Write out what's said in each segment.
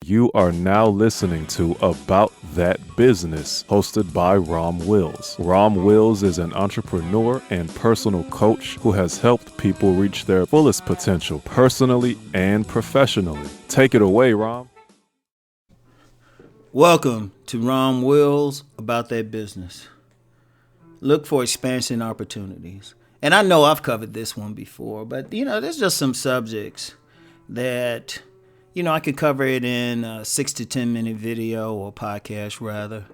You are now listening to About That Business, hosted by Rom Wills. Rom Wills is an entrepreneur and personal coach who has helped people reach their fullest potential personally and professionally. Take it away, Rom. Welcome to Rom Wills, About That Business. Look for expansion opportunities. And I know I've covered this one before, but there's just some subjects that I could cover it in a 6 to 10 minute video or podcast rather.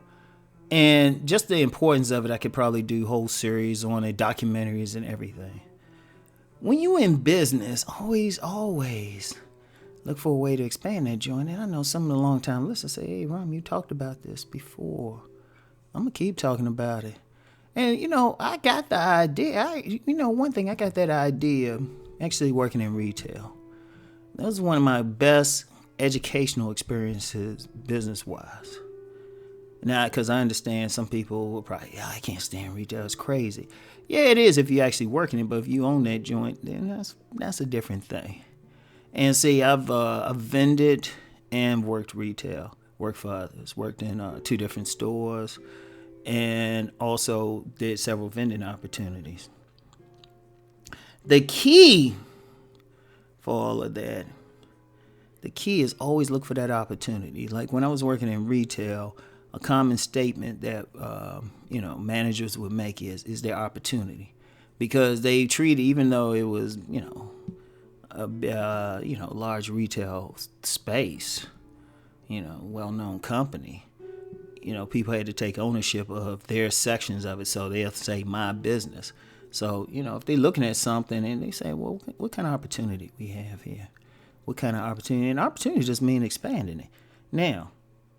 And just the importance of it, I could probably do whole series on it, documentaries and everything. When you're in business, always look for a way to expand that joint. And I know some of the long time listeners say, hey, Rom, you talked about this before. I'm going to keep talking about it. And, I got the idea. One thing, I got that idea actually working in retail. That was one of my best educational experiences business-wise. Now, because I understand some people will probably, I can't stand retail. It's crazy. Yeah, it is if you actually work in it, but if you own that joint, then that's a different thing. And see, I've vended and worked retail, worked for others, worked in 2 different stores, and also did several vending opportunities. The key for all of that, the key is always look for that opportunity. Like when I was working in retail, a common statement that managers would make is their opportunity, because they treat it, even though it was a large retail space, well-known company, people had to take ownership of their sections of it, so they'll say my business. So, if they're looking at something and they say, well, what kind of opportunity we have here? What kind of opportunity? And opportunity just means expanding it. Now,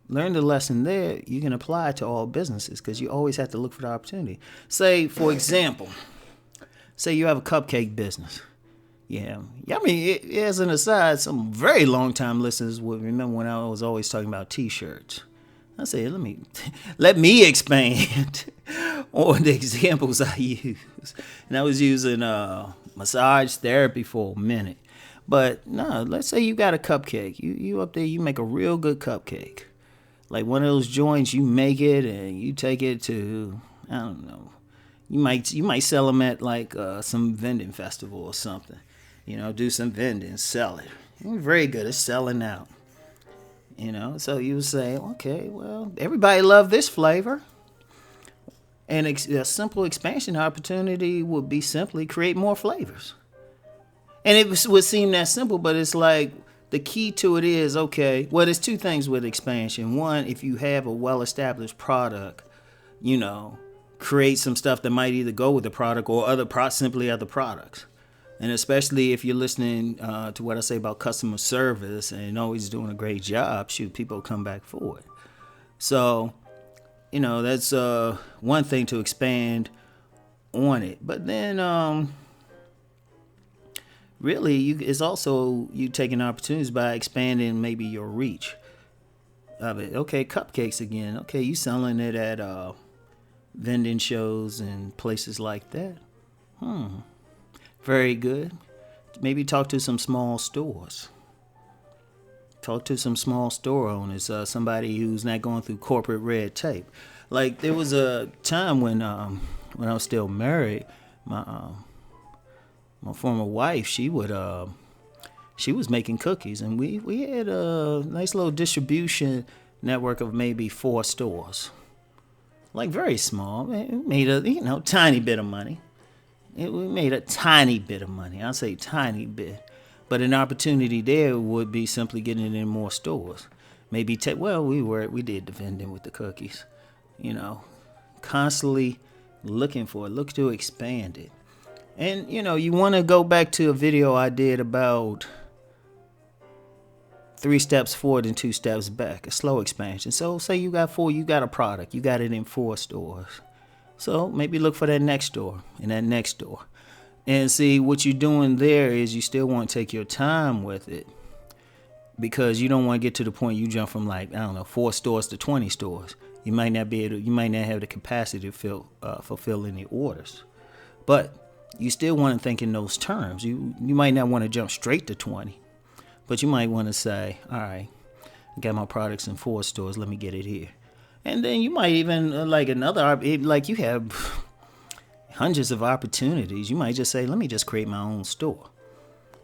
learn the lesson there. You can apply it to all businesses because you always have to look for the opportunity. Say, for example, you have a cupcake business. Yeah. I mean, as an aside, some very long-time listeners would remember when I was always talking about T-shirts. I said, let me expand on the examples I use. And I was using massage therapy for a minute. But no, let's say you got a cupcake. You up there, you make a real good cupcake. Like one of those joints, you make it and you take it to, I don't know. You might sell them at like some vending festival or something. Do some vending, sell it. You're very good at selling out. So you would say, okay, well, everybody love this flavor. And a simple expansion opportunity would be simply create more flavors. And it would seem that simple, but it's like the key to it is, okay, well, there's 2 things with expansion. One, if you have a well-established product, create some stuff that might either go with the product or simply other products. And especially if you're listening to what I say about customer service and always doing a great job, people will come back for it. So, that's one thing to expand on it. But then really, it's also you taking opportunities by expanding maybe your reach of it. Okay, cupcakes again. Okay, you selling it at vending shows and places like that. Very good. Maybe talk to some small stores. Talk to some small store owners, somebody who's not going through corporate red tape. Like there was a time when I was still married, my former wife, she was making cookies, and we had a nice little distribution network of maybe 4 stores. Like very small. It made a tiny bit of money. We made a tiny bit of money. I'll say tiny bit. But an opportunity there would be simply getting it in more stores. Maybe we did the vending with the cookies. Constantly looking for it. Look to expand it. And, you want to go back to a video I did about 3 steps forward and 2 steps back. A slow expansion. So say you got a product. You got it in 4 stores. So maybe look for that next door and that next door. And see, what you're doing there is you still want to take your time with it, because you don't want to get to the point you jump from 4 stores to 20 stores. You might not have the capacity to fulfill any orders. But you still want to think in those terms. You might not want to jump straight to 20, but you might want to say, all right, I got my products in 4 stores. Let me get it here. And then you might even like you have hundreds of opportunities. You might just say, let me just create my own store.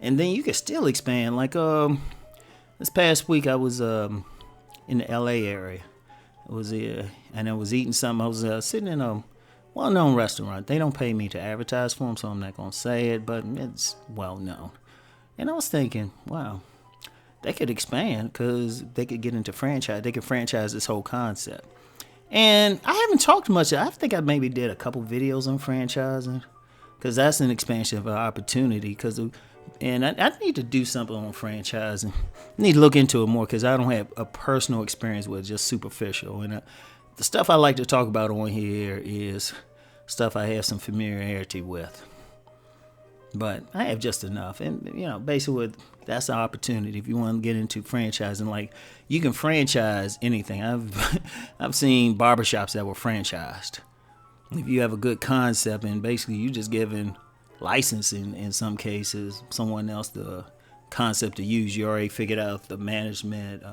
And then you can still expand. Like this past week I was in the LA area. I was and I was eating something. I was sitting in a well-known restaurant. They don't pay me to advertise for them, so I'm not going to say it, but it's well-known. And I was thinking, wow, they could expand because they could get into franchise. They could franchise this whole concept. And I haven't talked much. I think I maybe did a couple videos on franchising because that's an expansion of an opportunity. And I need to do something on franchising. I need to look into it more because I don't have a personal experience with it, just superficial. And the stuff I like to talk about on here is stuff I have some familiarity with. But I have just enough. And, basically that's the opportunity. If you want to get into franchising, like you can franchise anything. I've seen barbershops that were franchised. If you have a good concept and basically you just giving licensing in some cases, someone else the concept to use, you already figured out the management,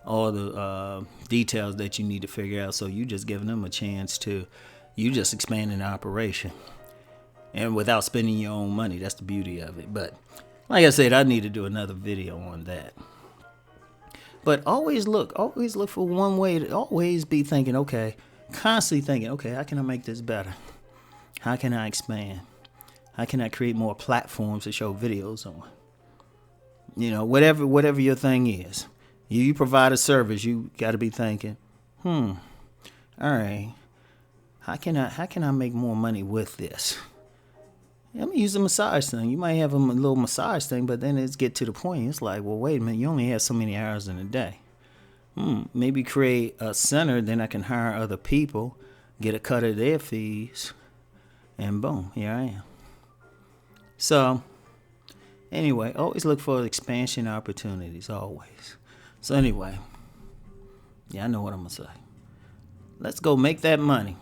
all the details that you need to figure out. So you just giving them a chance you just expanding the operation. And without spending your own money. That's the beauty of it. But like I said, I need to do another video on that. But always look for one way to always be thinking, constantly thinking, how can I make this better? How can I expand? How can I create more platforms to show videos on? Whatever your thing is. You provide a service, you got to be thinking, all right, how can I make more money with this? Let me use the massage thing. You might have a little massage thing, but then it's get to the point. It's like, well, wait a minute. You only have so many hours in a day. Maybe create a center. Then I can hire other people, get a cut of their fees, and boom, here I am. So, anyway, always look for expansion opportunities, always. So anyway, I know what I'm going to say. Let's go make that money.